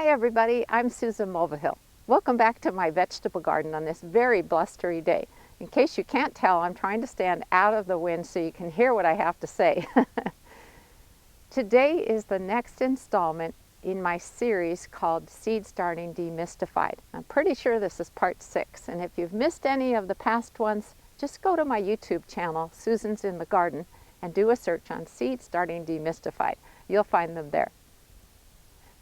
Hi everybody, I'm Susan Mulvihill. Welcome back to my vegetable garden on this very blustery day. In case you can't tell, I'm trying to stand out of the wind so you can hear what I have to say. Today is the next installment in my series called Seed Starting Demystified. I'm pretty sure this is part 6, and if you've missed any of the past ones, just go to my YouTube channel, Susan's in the Garden, and do a search on Seed Starting Demystified. You'll find them there.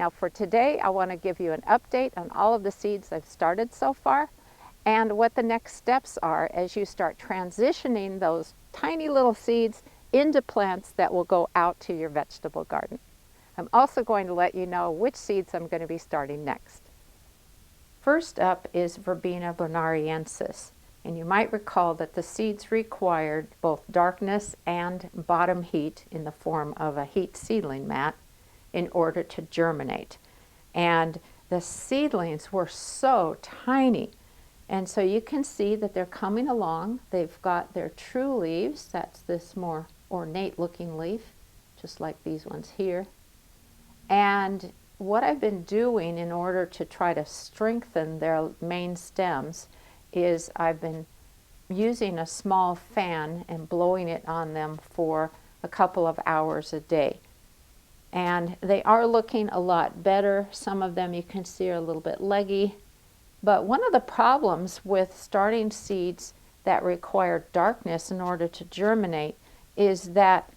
Now for today, I want to give you an update on all of the seeds I've started so far and what the next steps are as you start transitioning those tiny little seeds into plants that will go out to your vegetable garden. I'm also going to let you know which seeds I'm going to be starting next. First up is Verbena bonariensis, and you might recall that the seeds required both darkness and bottom heat in the form of a heat seedling mat in order to germinate. And the seedlings were so tiny. And so you can see that they're coming along. They've got their true leaves. That's this more ornate looking leaf, just like these ones here. And what I've been doing in order to try to strengthen their main stems is I've been using a small fan and blowing it on them for a couple of hours a day. And they are looking a lot better. Some of them you can see are a little bit leggy. But one of the problems with starting seeds that require darkness in order to germinate is that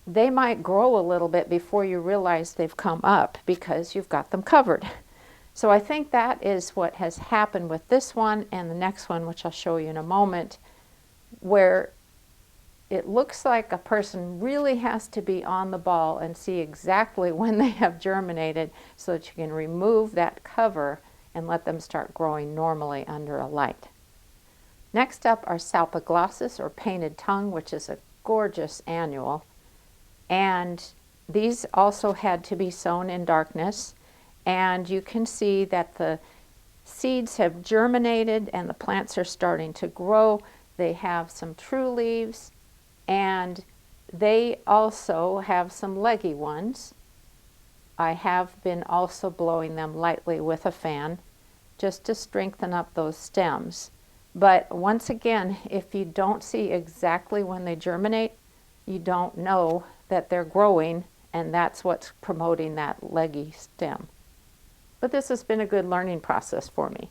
they might grow a little bit before you realize they've come up because you've got them covered. So I think that is what has happened with this one and the next one, which I'll show you in a moment, where it looks like a person really has to be on the ball and see exactly when they have germinated so that you can remove that cover and let them start growing normally under a light. Next up are Salpiglossis, or painted tongue, which is a gorgeous annual. And these also had to be sown in darkness. And you can see that the seeds have germinated and the plants are starting to grow. They have some true leaves. And they also have some leggy ones. I have been also blowing them lightly with a fan just to strengthen up those stems. But once again, if you don't see exactly when they germinate, you don't know that they're growing, and that's what's promoting that leggy stem. But this has been a good learning process for me.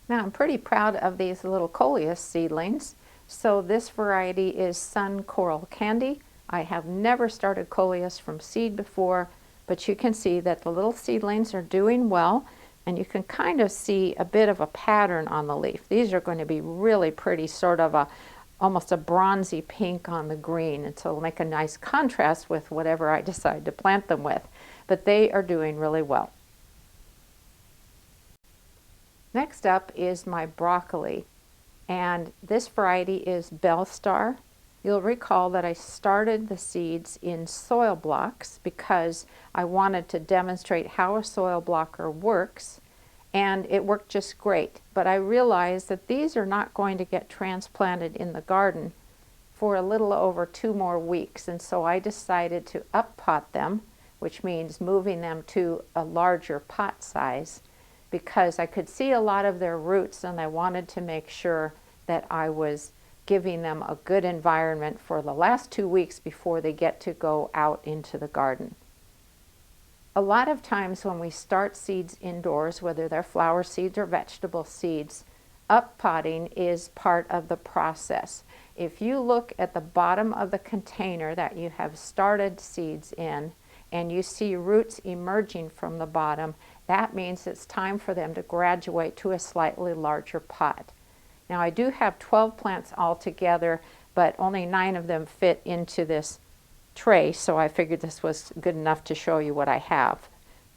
Now I'm pretty proud of these little coleus seedlings. So this variety is Sun Coral Candy. I have never started coleus from seed before, but you can see that the little seedlings are doing well, and you can kind of see a bit of a pattern on the leaf. These are going to be really pretty, sort of almost a bronzy pink on the green, and so it'll make a nice contrast with whatever I decide to plant them with. But they are doing really well. Next up is my broccoli. And this variety is Bellstar. You'll recall that I started the seeds in soil blocks because I wanted to demonstrate how a soil blocker works, and it worked just great. But I realized that these are not going to get transplanted in the garden for a little over 2 more weeks, and so I decided to up-pot them, which means moving them to a larger pot size, because I could see a lot of their roots and I wanted to make sure that I was giving them a good environment for the last 2 weeks before they get to go out into the garden. A lot of times when we start seeds indoors, whether they're flower seeds or vegetable seeds, up-potting is part of the process. If you look at the bottom of the container that you have started seeds in, and you see roots emerging from the bottom, that means it's time for them to graduate to a slightly larger pot. Now I do have 12 plants altogether, but only 9 of them fit into this tray, so I figured this was good enough to show you what I have.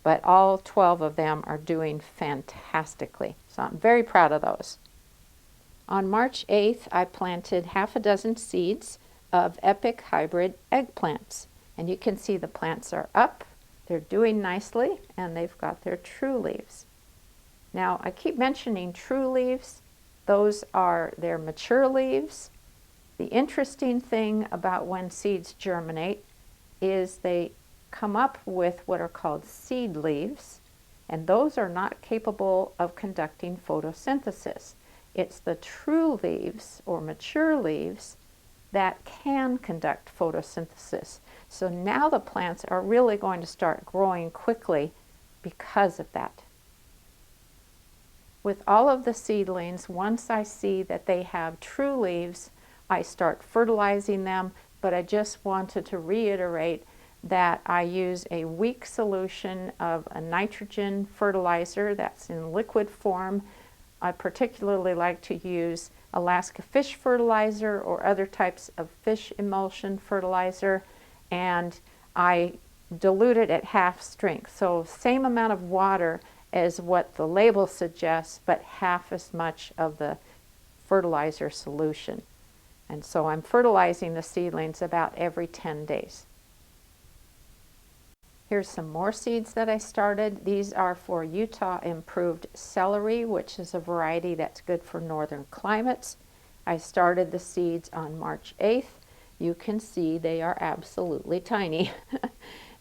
But all 12 of them are doing fantastically, so I'm very proud of those. On March 8th, I planted half a dozen seeds of epic hybrid eggplants. And you can see the plants are up, they're doing nicely, and they've got their true leaves. Now, I keep mentioning true leaves. Those are their mature leaves. The interesting thing about when seeds germinate is they come up with what are called seed leaves, and those are not capable of conducting photosynthesis. It's the true leaves or mature leaves that can conduct photosynthesis. So now the plants are really going to start growing quickly because of that. With all of the seedlings, once I see that they have true leaves, I start fertilizing them, but I just wanted to reiterate that I use a weak solution of a nitrogen fertilizer that's in liquid form. I particularly like to use Alaska fish fertilizer or other types of fish emulsion fertilizer, and I dilute it at half strength. So same amount of water as what the label suggests, but half as much of the fertilizer solution. And so I'm fertilizing the seedlings about every 10 days. Here's some more seeds that I started. These are for Utah improved celery, which is a variety that's good for northern climates. I started the seeds on March 8th. You can see they are absolutely tiny.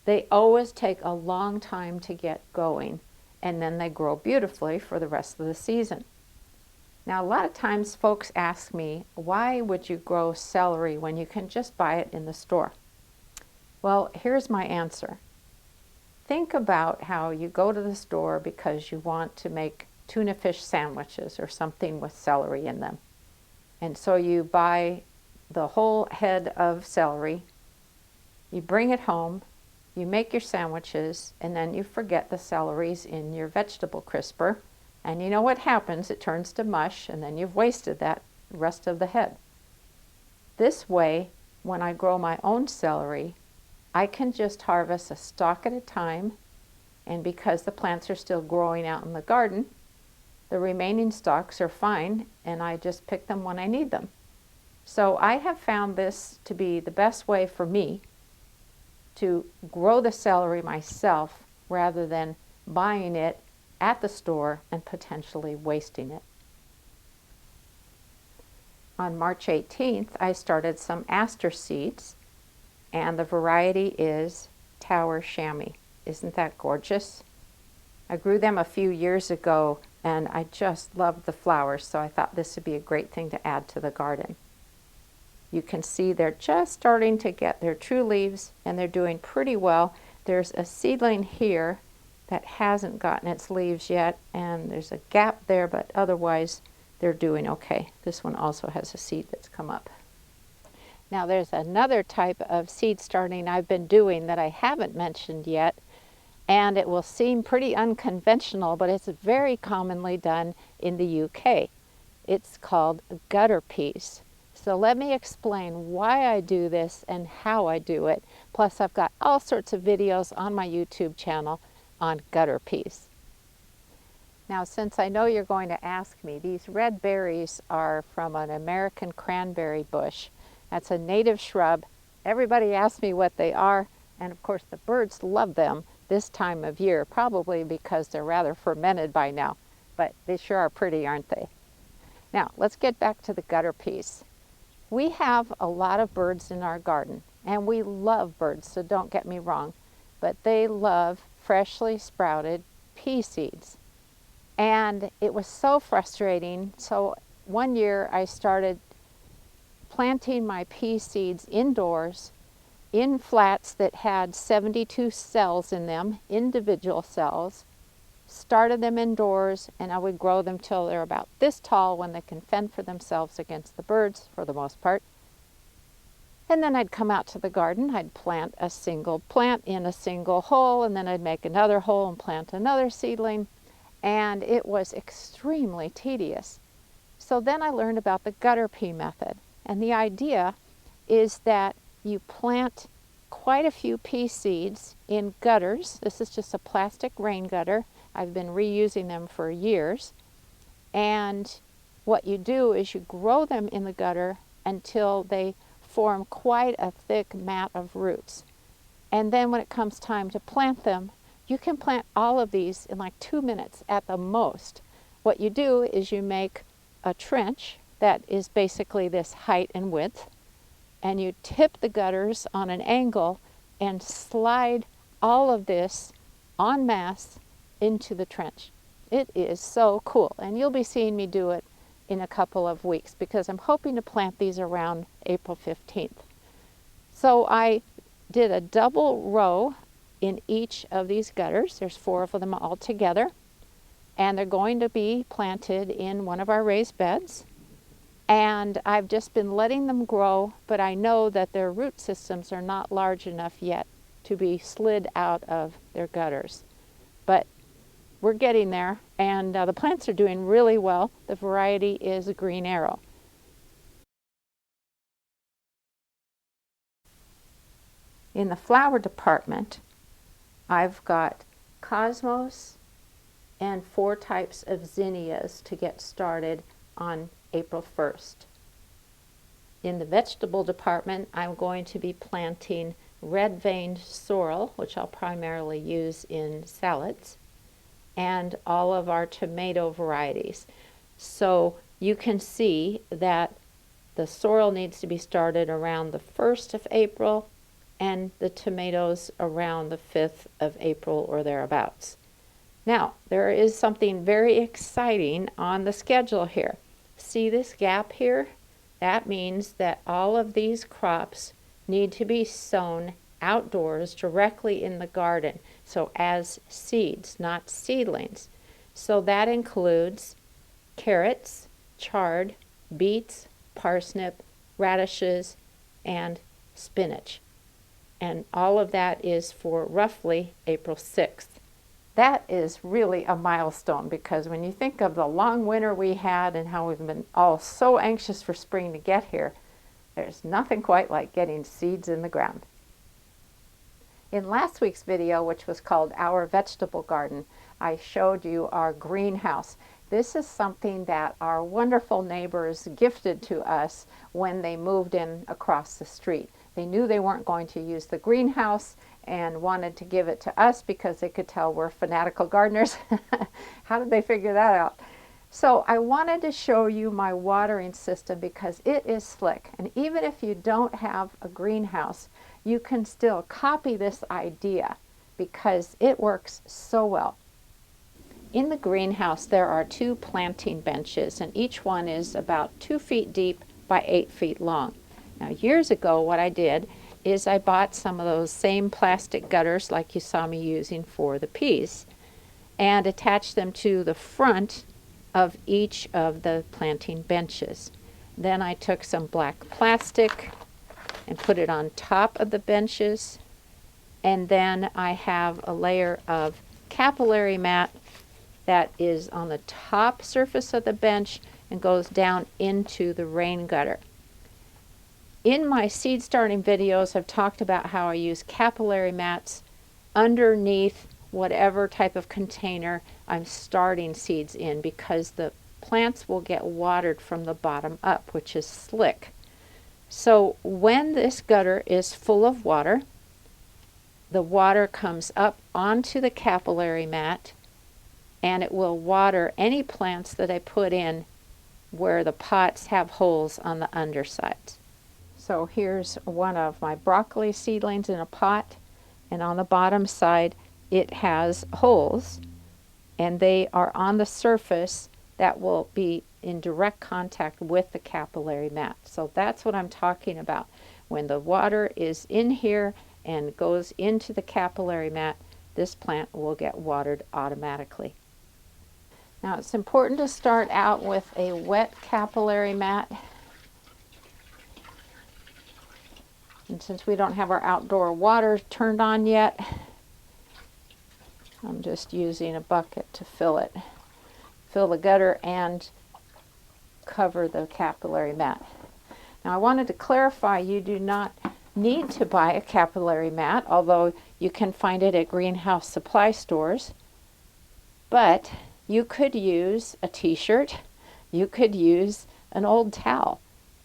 They always take a long time to get going, and then they grow beautifully for the rest of the season. Now, a lot of times folks ask me, why would you grow celery when you can just buy it in the store? Well, here's my answer. Think about how you go to the store because you want to make tuna fish sandwiches or something with celery in them. And so you buy the whole head of celery, you bring it home, you make your sandwiches, and then you forget the celeries in your vegetable crisper. And you know what happens, it turns to mush, and then you've wasted that rest of the head. This way, when I grow my own celery, I can just harvest a stalk at a time, and because the plants are still growing out in the garden, the remaining stalks are fine, and I just pick them when I need them. So I have found this to be the best way for me to grow the celery myself rather than buying it at the store and potentially wasting it. On March 18th, I started some Aster seeds, and the variety is Tower Chamois. Isn't that gorgeous? I grew them a few years ago, and I just loved the flowers, so I thought this would be a great thing to add to the garden. You can see they're just starting to get their true leaves, and they're doing pretty well. There's a seedling here that hasn't gotten its leaves yet, and there's a gap there, but otherwise they're doing okay. This one also has a seed that's come up. Now there's another type of seed starting I've been doing that I haven't mentioned yet, and it will seem pretty unconventional, but it's very commonly done in the UK. It's called gutter peas. So let me explain why I do this and how I do it. Plus I've got all sorts of videos on my YouTube channel on gutter peas. Now, since I know you're going to ask me, these red berries are from an American cranberry bush. That's a native shrub. Everybody asks me what they are, and of course the birds love them this time of year, probably because they're rather fermented by now, but they sure are pretty, aren't they? Now, let's get back to the gutter peas. We have a lot of birds in our garden, and we love birds, so don't get me wrong, but they love freshly sprouted pea seeds. And it was so frustrating, so one year I started planting my pea seeds indoors in flats that had 72 cells in them, individual cells, started them indoors, and I would grow them till they're about this tall when they can fend for themselves against the birds for the most part. And then I'd come out to the garden, I'd plant a single plant in a single hole, and then I'd make another hole and plant another seedling, and it was extremely tedious. So then I learned about the gutter pea method, and the idea is that you plant quite a few pea seeds in gutters. This is just a plastic rain gutter. I've been reusing them for years. And what you do is you grow them in the gutter until they form quite a thick mat of roots. And then when it comes time to plant them, you can plant all of these in like 2 minutes at the most. What you do is you make a trench that is basically this height and width, and you tip the gutters on an angle and slide all of this en masse into the trench. It is so cool, and you'll be seeing me do it in a couple of weeks because I'm hoping to plant these around April 15th. So I did a double row in each of these gutters. There's 4 of them all together, and they're going to be planted in one of our raised beds. And I've just been letting them grow, but I know that their root systems are not large enough yet to be slid out of their gutters. But we're getting there, and the plants are doing really well. The variety is a green arrow. In the flower department, I've got cosmos and 4 types of zinnias to get started on April 1st. In the vegetable department, I'm going to be planting red-veined sorrel, which I'll primarily use in salads, and all of our tomato varieties. So you can see that the sorrel needs to be started around the 1st of April and the tomatoes around the 5th of April or thereabouts. Now, there is something very exciting on the schedule here. See this gap here? That means that all of these crops need to be sown outdoors directly in the garden, so as seeds, not seedlings. So that includes carrots, chard, beets, parsnip, radishes, and spinach. And all of that is for roughly April 6th. That is really a milestone because when you think of the long winter we had and how we've been all so anxious for spring to get here, there's nothing quite like getting seeds in the ground. In last week's video, which was called Our Vegetable Garden, I showed you our greenhouse. This is something that our wonderful neighbors gifted to us when they moved in across the street. They knew they weren't going to use the greenhouse and wanted to give it to us because they could tell we're fanatical gardeners. How did they figure that out? So I wanted to show you my watering system because it is slick. And even if you don't have a greenhouse, you can still copy this idea because it works so well. In the greenhouse, there are 2 planting benches, and each one is about 2 feet deep by 8 feet long. Now, years ago, what I did is I bought some of those same plastic gutters like you saw me using for the peas and attached them to the front of each of the planting benches. Then I took some black plastic and put it on top of the benches, and then I have a layer of capillary mat that is on the top surface of the bench and goes down into the rain gutter. In my seed starting videos, I've talked about how I use capillary mats underneath whatever type of container I'm starting seeds in because the plants will get watered from the bottom up, which is slick. So when this gutter is full of water, the water comes up onto the capillary mat and it will water any plants that I put in where the pots have holes on the undersides. So here's one of my broccoli seedlings in a pot, and on the bottom side it has holes, and they are on the surface that will be in direct contact with the capillary mat. So that's what I'm talking about. When the water is in here and goes into the capillary mat, this plant will get watered automatically. Now it's important to start out with a wet capillary mat. And since we don't have our outdoor water turned on yet, I'm just using a bucket to fill it. Fill the gutter and cover the capillary mat. Now I wanted to clarify, you do not need to buy a capillary mat, although you can find it at greenhouse supply stores. But you could use a t-shirt, you could use an old towel.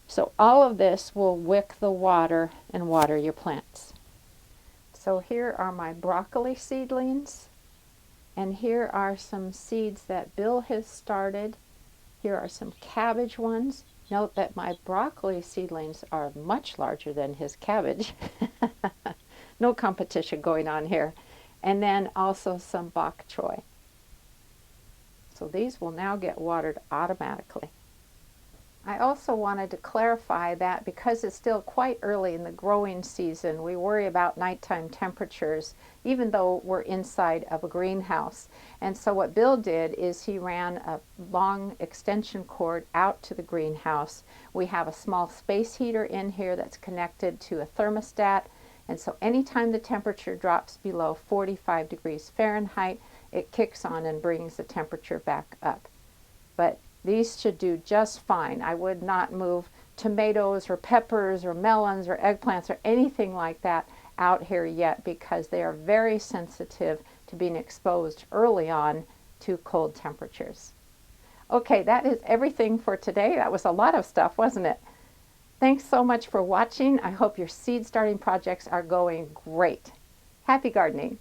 So all of this will wick the water and water your plants. So here are my broccoli seedlings, and here are some seeds that Bill has started. Here are some cabbage ones. Note that my broccoli seedlings are much larger than his cabbage. No competition going on here. and then also some bok choy. So these will now get watered automatically. I also wanted to clarify that because it's still quite early in the growing season, we worry about nighttime temperatures, even though we're inside of a greenhouse. And so what Bill did is he ran a long extension cord out to the greenhouse. We have a small space heater in here that's connected to a thermostat. And so anytime the temperature drops below 45 degrees Fahrenheit, it kicks on and brings the temperature back up. But these should do just fine. I would not move tomatoes or peppers or melons or eggplants or anything like that out here yet because they are very sensitive to being exposed early on to cold temperatures. Okay, that is everything for today. That was a lot of stuff, wasn't it? Thanks so much for watching. I hope your seed starting projects are going great. Happy gardening!